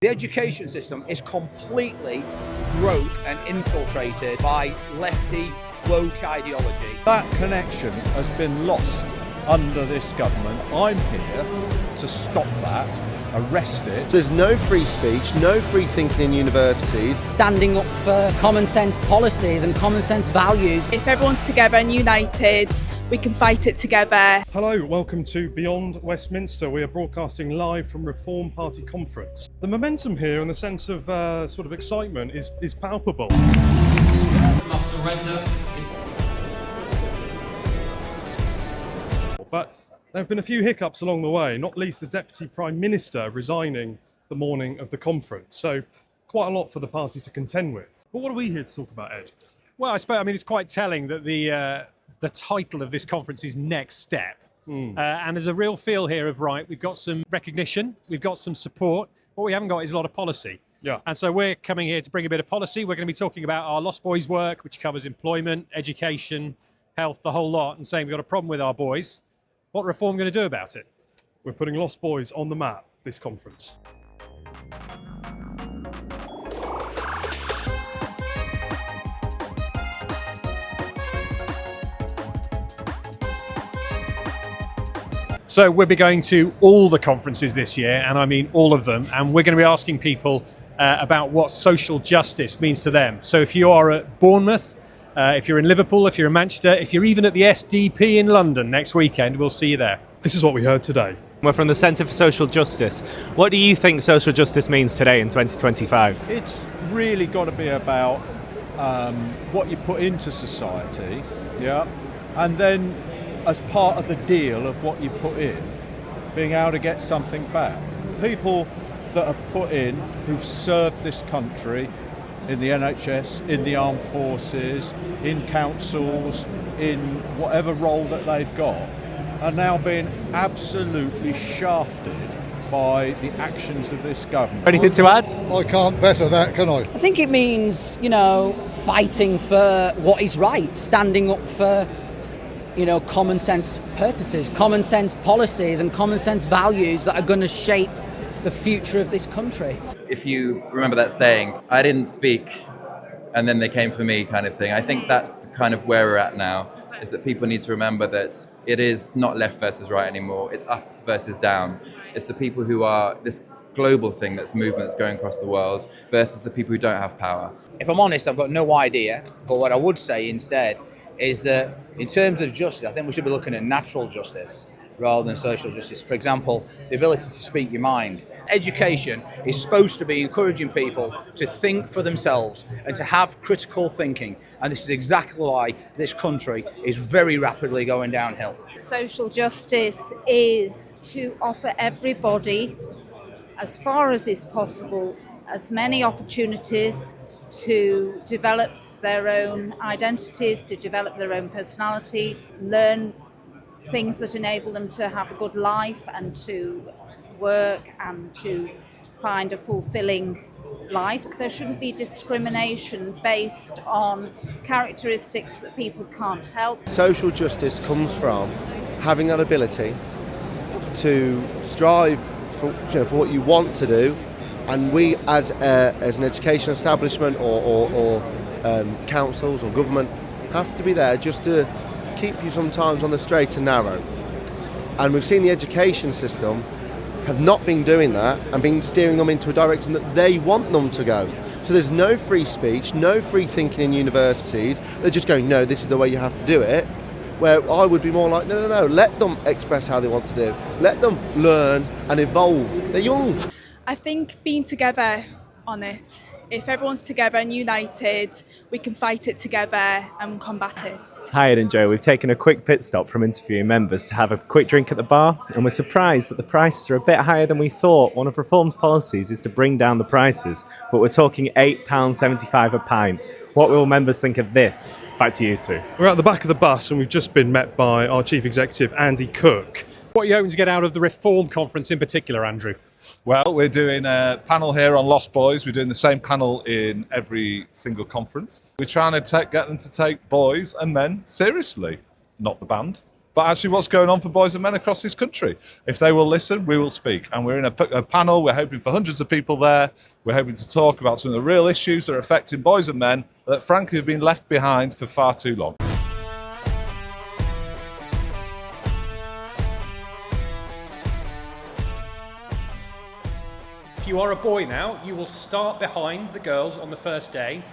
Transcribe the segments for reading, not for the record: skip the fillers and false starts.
The education system is completely broke and infiltrated by lefty woke ideology. That connection has been lost under this government. I'm here to stop that, arrest it. There's no free speech, no free thinking in universities. Standing up for common sense policies and common sense values. If everyone's together and united, we can fight it together. Hello, welcome to Beyond Westminster. We are broadcasting live from Reform Party Conference. The momentum here and the sense of sort of excitement is palpable. But there have been a few hiccups along the way, not least the Deputy Prime Minister resigning the morning of the conference. So quite a lot for the party to contend with. But what are we here to talk about, Ed? Well, I mean, it's quite telling that the title of this conference is Next Step. And there's a real feel here of, right, we've got some recognition, we've got some support. What we haven't got is a lot of policy. Yeah. And so we're coming here to bring a bit of policy. We're going to be talking about our Lost Boys work, which covers employment, education, health, the whole lot, and saying we've got a problem with our boys. What Reform going to do about it? We're putting Lost Boys on the map this conference. So we'll be going to all the conferences this year, and I mean all of them, and we're going to be asking people about what social justice means to them. So if you are at Bournemouth, if you're in Liverpool, if you're in Manchester, if you're even at the SDP in London next weekend, we'll see you there. This is what we heard today. We're from the Centre for Social Justice. What do you think social justice means today in 2025? It's really got to be about what you put into society, yeah, and then as part of the deal of what you put in, being able to get something back. People that have put in, who've served this country in the NHS, in the armed forces, in councils, in whatever role that they've got, are now being absolutely shafted by the actions of this government. Anything to add? I can't better that, can I? I think it means, fighting for what is right, standing up for, common sense purposes, common sense policies and common sense values that are going to shape the future of this country. If you remember that saying, I didn't speak and then they came for me kind of thing, I think that's kind of where we're at now, is that people need to remember that it is not left versus right anymore, it's up versus down. It's the people who are this global thing, that's movement that's going across the world, versus the people who don't have power. If I'm honest, I've got no idea, but what I would say instead is that in terms of justice, I think we should be looking at natural justice rather than social justice. For example, the ability to speak your mind. Education is supposed to be encouraging people to think for themselves and to have critical thinking. And this is exactly why this country is very rapidly going downhill. Social justice is to offer everybody, as far as is possible, as many opportunities to develop their own identities, to develop their own personality, learn things that enable them to have a good life and to work and to find a fulfilling life. There shouldn't be discrimination based on characteristics that people can't help. Social justice comes from having that ability to strive for what you want to do, and we as an education establishment or councils or government have to be there just to keep you sometimes on the straight and narrow. And we've seen the education system have not been doing that and been steering them into a direction that they want them to go. So there's no free speech, no free thinking in universities. They're just going, no, this is the way you have to do it. Where I would be more like, no, let them express how they want to do. Let them learn and evolve. They're young. I think being together on it, if everyone's together and united, we can fight it together and combat it. Hi Ed and Joe, we've taken a quick pit stop from interviewing members to have a quick drink at the bar, and we're surprised that the prices are a bit higher than we thought. One of Reform's policies is to bring down the prices, but we're talking £8.75 a pint. What will members think of this? Back to you two. We're at the back of the bus and we've just been met by our Chief Executive, Andy Cook. What are you hoping to get out of the Reform conference in particular, Andrew? Well, we're doing a panel here on Lost Boys. We're doing the same panel in every single conference. We're trying to get them to take boys and men seriously, not the band. but actually what's going on for boys and men across this country. If they will listen, we will speak. And we're in a panel, we're hoping for hundreds of people there. We're hoping to talk about some of the real issues that are affecting boys and men that frankly have been left behind for far too long. If you are a boy now, you will start behind the girls on the first day.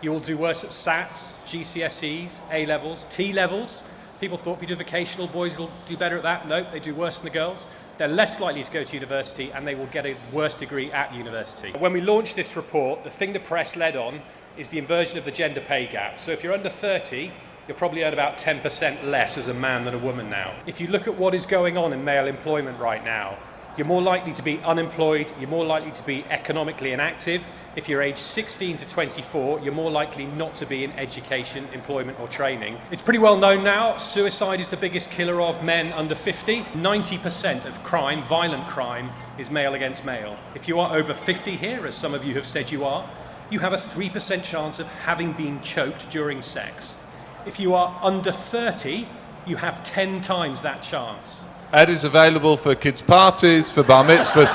You will do worse at SATs, GCSEs, A-levels, T-levels. People thought we do vocational, boys will do better at that. Nope, they do worse than the girls. They're less likely to go to university and they will get a worse degree at university. When we launched this report, the thing the press led on is the inversion of the gender pay gap. So if you're under 30, you'll probably earn about 10% less as a man than a woman now. If you look at what is going on in male employment right now, you're more likely to be unemployed, you're more likely to be economically inactive. If you're aged 16 to 24, you're more likely not to be in education, employment or training. It's pretty well known now, suicide is the biggest killer of men under 50. 90% of crime, violent crime, is male against male. If you are over 50 here, as some of you have said you are, you have a 3% chance of having been choked during sex. If you are under 30, you have 10 times that chance. Ed is available for kids' parties, for bar mitzvahs.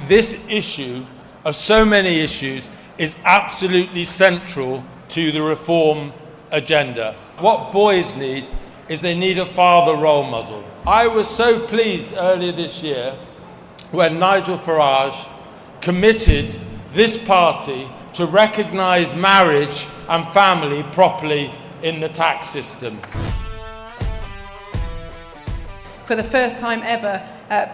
This issue, of so many issues, is absolutely central to the reform agenda. What boys need is they need a father role model. I was so pleased earlier this year when Nigel Farage committed this party to recognise marriage and family properly in the tax system. For the first time ever,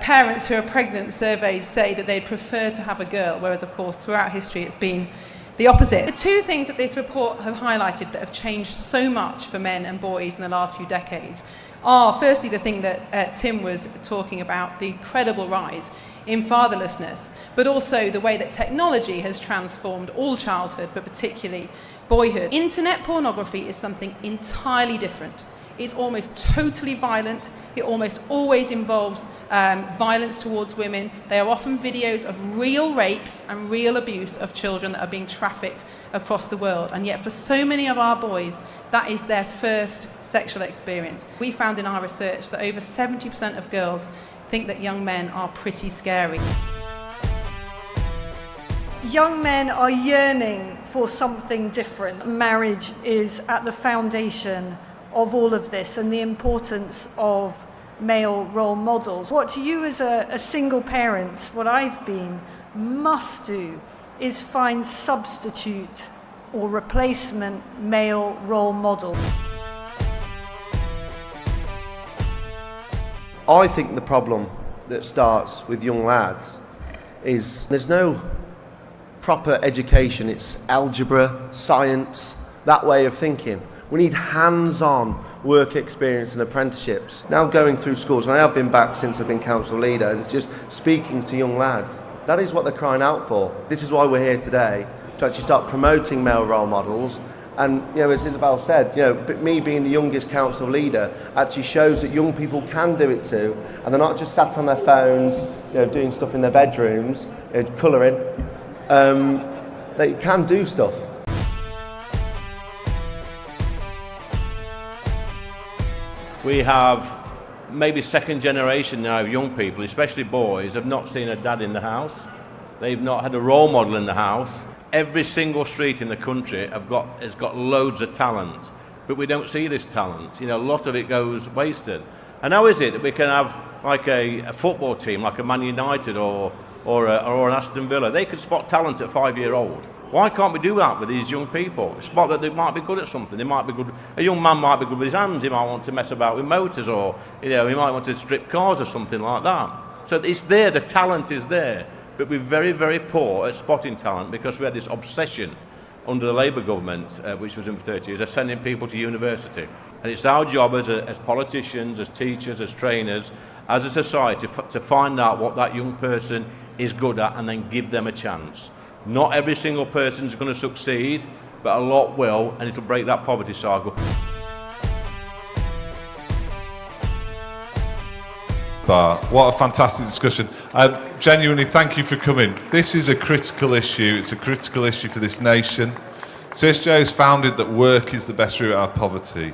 parents who are pregnant surveys say that they'd prefer to have a girl, whereas of course throughout history it's been the opposite. The two things that this report have highlighted that have changed so much for men and boys in the last few decades are firstly the thing that Tim was talking about, the incredible rise in fatherlessness, but also the way that technology has transformed all childhood, but particularly boyhood. Internet pornography is something entirely different. It's almost totally violent. It almost always involves violence towards women. They are often videos of real rapes and real abuse of children that are being trafficked across the world. And yet for so many of our boys, that is their first sexual experience. We found in our research that over 70% of girls think that young men are pretty scary. Young men are yearning for something different. Marriage is at the foundation of all of this and the importance of male role models. What you as a single parent, what I've been, must do is find substitute or replacement male role model. I think the problem that starts with young lads is there's no proper education. It's algebra, science, that way of thinking. We need hands-on work experience and apprenticeships. Now going through schools, and I have been back since I've been council leader, it's just speaking to young lads. That is what they're crying out for. This is why we're here today, to actually start promoting male role models. And as Isabel said, me being the youngest council leader actually shows that young people can do it too, and they're not just sat on their phones, doing stuff in their bedrooms, colouring. They can do stuff. We have maybe second generation now of young people, especially boys, have not seen a dad in the house. They've not had a role model in the house. Every single street in the country has got loads of talent, but we don't see this talent. A lot of it goes wasted. And how is it that we can have like a football team, like a Man United or an Aston Villa? They could spot talent at 5-year-old. Why can't we do that with these young people? Spot that they might be good at something. They might be good. A young man might be good with his hands. He might want to mess about with motors, or he might want to strip cars or something like that. So it's there. The talent is there, but we're very, very poor at spotting talent because we had this obsession under the Labour government, which was in for 30 years, of sending people to university. And it's our job as politicians, as teachers, as trainers, as a society, to find out what that young person is good at and then give them a chance. Not every single person is going to succeed, but a lot will, and it'll break that poverty cycle. What a fantastic discussion. Genuinely, thank you for coming. This is a critical issue. It's a critical issue for this nation. CSJ has founded that work is the best route out of poverty.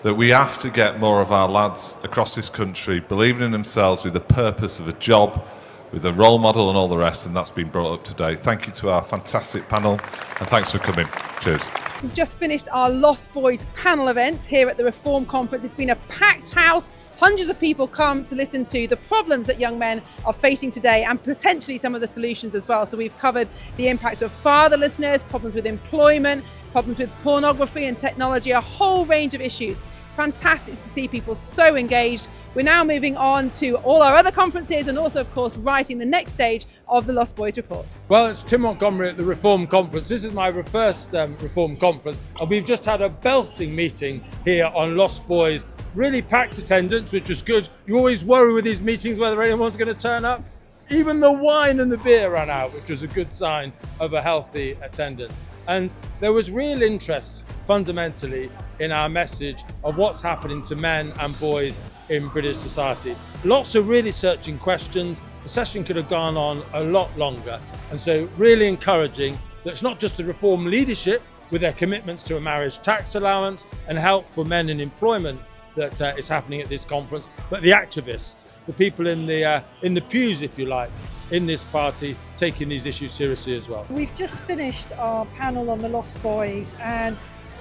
that we have to get more of our lads across this country believing in themselves with the purpose of a job, with a role model and all the rest, and that's been brought up today. Thank you to our fantastic panel, and thanks for coming. Cheers. We've just finished our Lost Boys panel event here at the Reform Conference. It's been a packed house. Hundreds of people come to listen to the problems that young men are facing today and potentially some of the solutions as well. So we've covered the impact of fatherlessness, problems with employment, problems with pornography and technology, a whole range of issues. It's fantastic to see people so engaged. We're now moving on to all our other conferences and also, of course, writing the next stage of the Lost Boys report. Well, it's Tim Montgomery at the Reform Conference. This is my first Reform Conference, and we've just had a belting meeting here on Lost Boys. Really packed attendance, which was good. You always worry with these meetings whether anyone's going to turn up. Even the wine and the beer ran out, which was a good sign of a healthy attendance. And there was real interest, fundamentally, in our message of what's happening to men and boys in British society. Lots of really searching questions. The session could have gone on a lot longer. And so really encouraging that it's not just the Reform leadership with their commitments to a marriage tax allowance and help for men in employment that is happening at this conference, but the activists, the people in the pews, if you like, in this party, taking these issues seriously as well. We've just finished our panel on the Lost Boys, and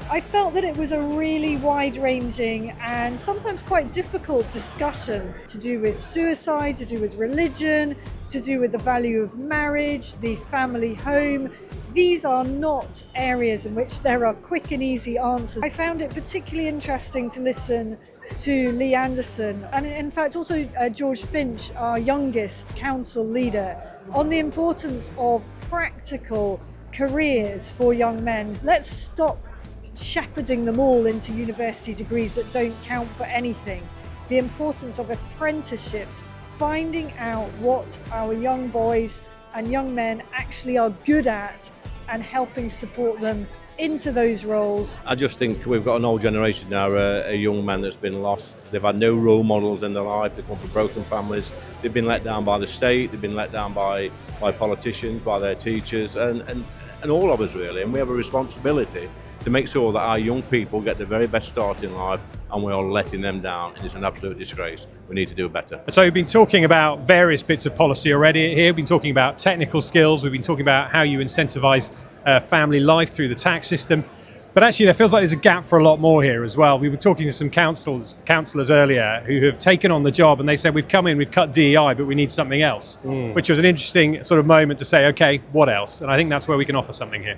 I felt that it was a really wide-ranging and sometimes quite difficult discussion to do with suicide, to do with religion, to do with the value of marriage, the family home. These are not areas in which there are quick and easy answers. I found it particularly interesting to listen to Lee Anderson and in fact also George Finch, our youngest council leader, on the importance of practical careers for young men. Let's stop shepherding them all into university degrees that don't count for anything. The importance of apprenticeships, finding out what our young boys and young men actually are good at and helping support them into those roles. I just think we've got an old generation now, a young man that's been lost. They've had no role models in their life. They come from broken families. They've been let down by the state. They've been let down by politicians, by their teachers, and all of us really. And we have a responsibility to make sure that our young people get the very best start in life, and we are letting them down, and it's an absolute disgrace. We need to do better. So we've been talking about various bits of policy already here. We've been talking about technical skills. We've been talking about how you incentivise family life through the tax system. But actually, there feels like there's a gap for a lot more here as well. We were talking to some councillors earlier who have taken on the job, and they said, we've come in, we've cut DEI, but we need something else, which was an interesting sort of moment to say, okay, what else? And I think that's where we can offer something here.